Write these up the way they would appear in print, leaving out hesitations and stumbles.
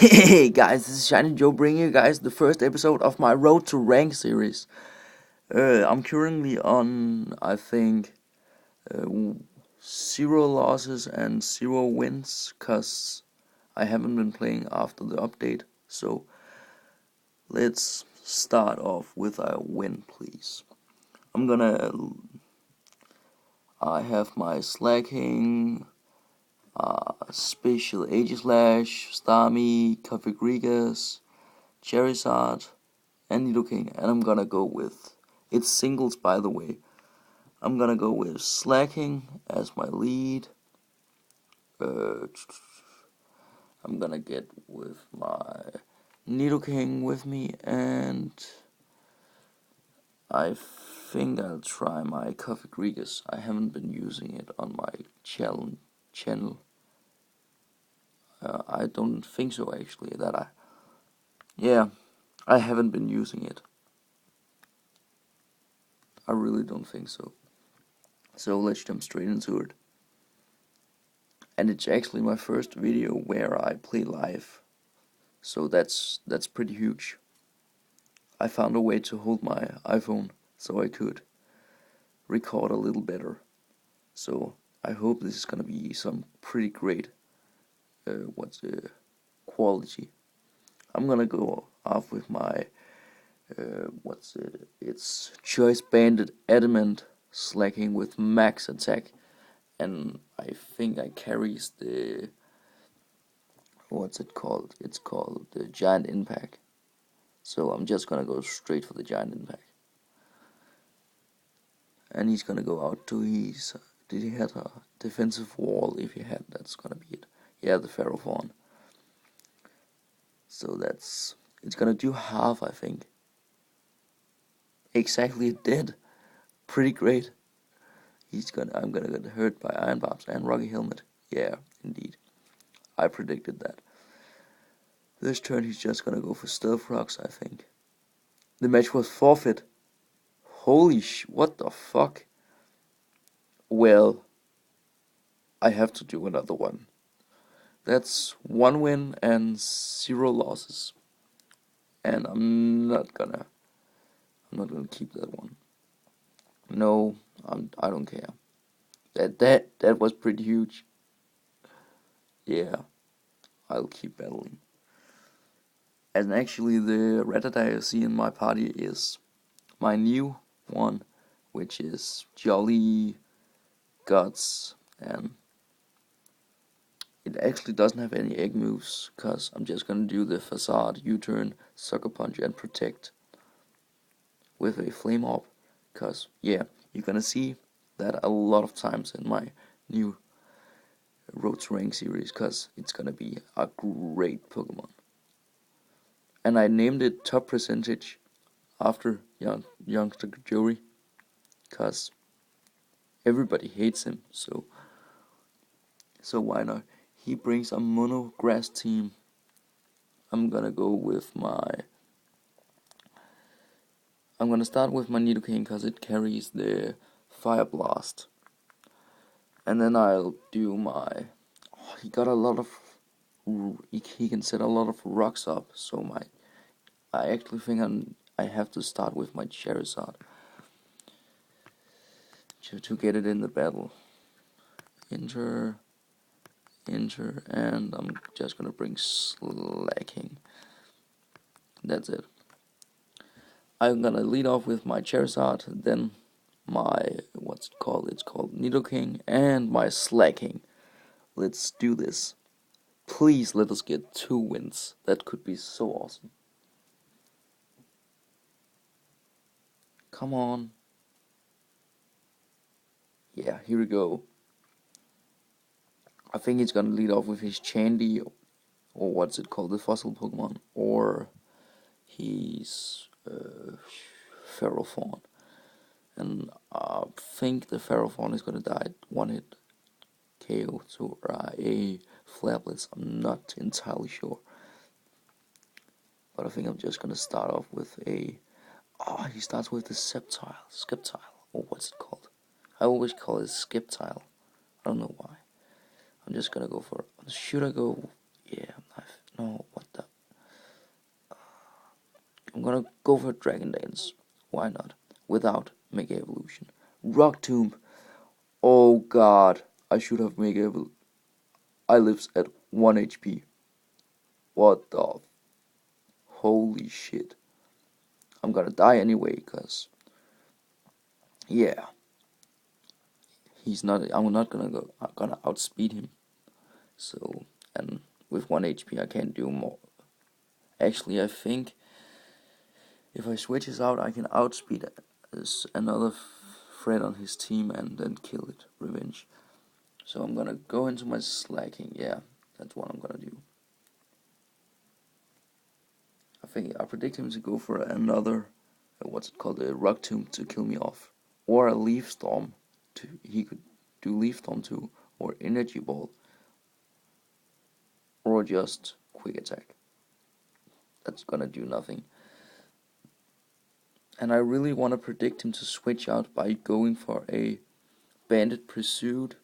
Hey guys, this is Shiny Joe bringing you guys the first episode of my Road to Rank series. I'm currently on, I think, 0 losses and 0 wins, cause I haven't been playing after the update. So let's start off with a win, please. I have my Slacking, Special Aegislash, Starmie, Cofagrigus, Charizard, and Nidoking, and I'm gonna go with it's singles, by the way. I'm gonna go with Slacking as my lead. Uh, I'm gonna get with my Nidoking with me, and I think I'll try my Cofagrigus. I haven't been using it on my channel. I don't think so actually. I haven't been using it. I really don't think so. So let's jump straight into it. And it's actually my first video where I play live, so that's pretty huge. I found a way to hold my iPhone so I could record a little better. So I hope this is gonna be some pretty great quality. I'm gonna go off with my it's Choice Banded Adamant Slacking with max attack, and I think I carries the what's it called? It's called the Giant Impact. So I'm just gonna go straight for the Giant Impact. And he's gonna go out to his. Did he have a defensive wall? If he had, that's gonna be it. Yeah, the Ferrothorn. So it's gonna do half, I think. Exactly, it did. Pretty great. I'm gonna get hurt by Iron Barbs and Rocky Helmet. Yeah, indeed. I predicted that. This turn he's just gonna go for Stealth Rocks, I think. The match was forfeit. What the fuck? Well, I have to do another one. That's 1 win and 0 losses. And I'm not gonna keep that one. No, I don't care. That was pretty huge. Yeah, I'll keep battling. And actually the Rattata I see in my party is my new one, which is Jolly, Guts, and it actually doesn't have any egg moves, cause I'm just gonna do the Facade, U-turn, Sucker Punch, and Protect with a Flame Orb, cause yeah, you're gonna see that a lot of times in my new Road to Rank series, cause it's gonna be a great Pokemon. And I named it Top Percentage after Youngster Jory, cause everybody hates him, so why not? He brings a mono grass team. I'm gonna start with my Nidoking because it carries the Fire Blast. And then I'll do my... he got a lot of... he can set a lot of rocks up, so I actually think I have to start with my Charizard to get it in the battle. Enter, and I'm just gonna bring Slacking. That's it. I'm gonna lead off with my Charizard, then my it's called Nidoking, and my Slacking. Let's do this. Please let us get 2 wins. That could be so awesome. Come on. Yeah, here we go. I think he's gonna lead off with his Chandy, or what's it called, the fossil Pokemon, or his Ferrothorn. And I think the Ferrothorn is gonna die 1-hit KO to a Flare Blitz. I'm not entirely sure. But I think I'm just gonna start off with a... he starts with the Skeptile, or what's it called? I always call it Skeptile. I don't know why. I'm just gonna go for... should I go... yeah, no, what the I'm gonna go for Dragon Dance. Why not? Without Mega Evolution. Rock Tomb. Oh god. I should have Mega Evolution. I lives at 1 HP. What the? Holy shit. I'm gonna die anyway, cause yeah. I'm not gonna go. I'm gonna outspeed him. So, and with 1 HP, I can't do more. Actually, I think if I switches out, I can outspeed another threat on his team and then kill it. Revenge. So I'm gonna go into my slacking. Yeah, that's what I'm gonna do. I predict him to go for another, what's it called, a Rock Tomb to kill me off, or a Leaf Storm. He could do Leaf Storm too, or Energy Ball, or just Quick Attack. That's gonna do nothing. And I really want to predict him to switch out by going for a Bandit Pursuit.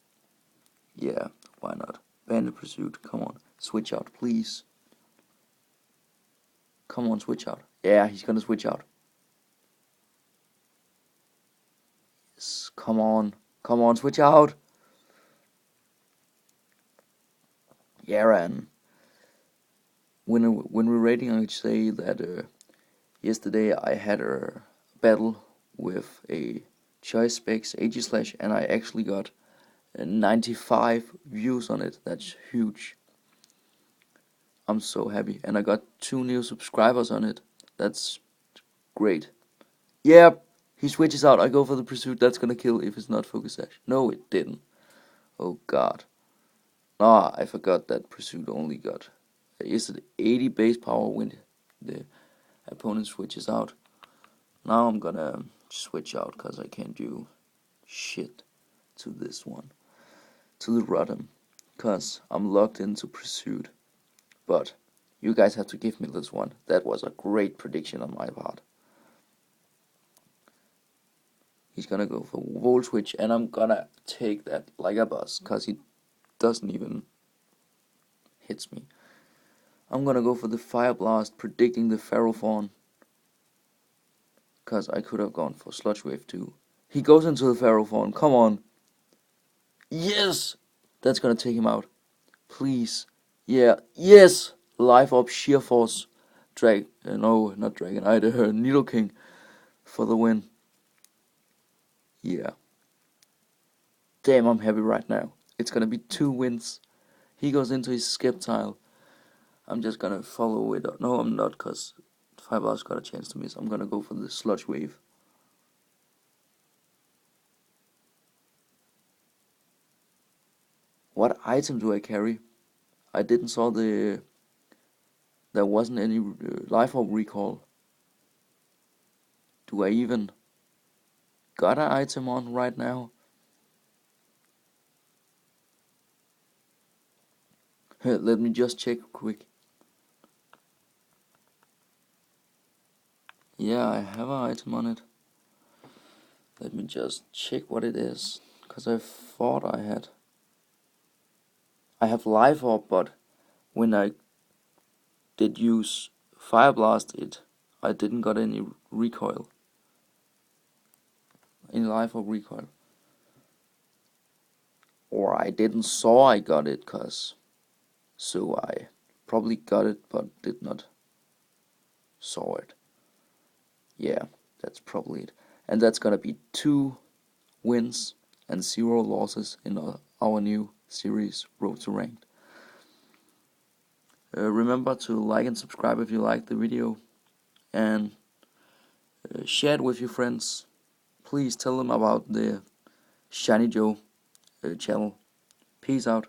Yeah, why not? Bandit Pursuit, come on, switch out, please. Come on, switch out. Yeah, he's gonna switch out. Yes, come on, switch out. Yeah, and when we're rating, I would say that yesterday I had a battle with a Choice Specs Aegislash, and I actually got 95 views on it. That's huge. I'm so happy, and I got 2 new subscribers on it. That's great. Yep, he switches out. I go for the Pursuit. That's gonna kill if it's not Focus Sash. No, it didn't. Oh god. Ah, I forgot that Pursuit only got. Is it 80 base power when the opponent switches out? Now I'm gonna switch out because I can't do shit to this one. To the Rotom. Because I'm locked into Pursuit. But you guys have to give me this one. That was a great prediction on my part. He's gonna go for Volt Switch, and I'm gonna take that like a boss, cause he doesn't even hits me. I'm gonna go for the Fire Blast, predicting the Ferrothorn, cause I could have gone for Sludge Wave too. He goes into the Ferrothorn. Come on. Yes, that's gonna take him out. Please. Yeah. Yes. Life Up Sheer Force. No, not Dragonite. Nidoking for the win. Yeah. Damn, I'm happy right now. It's gonna be 2 wins. He goes into his Sceptile. I'm just gonna follow it. No, I'm not, cause Fire Blast got a chance to miss. I'm gonna go for the Sludge Wave. What item do I carry? I didn't saw there wasn't any Life Orb recall. Do I even got an item on right now? Let me just check quick. Yeah, I have an item on it. Let me just check what it is, cause I thought I had. I have Life Orb, but when I did use Fire Blast, I didn't got any recoil. Any Life Orb recoil. Or I didn't saw I got it, so I probably got it but did not saw it. Yeah, that's probably it. And that's gonna be 2 wins and 0 losses in our new series, Road to Ranked. Remember to like and subscribe if you liked the video, and share it with your friends. Please tell them about the Shiny Joe channel. Peace out.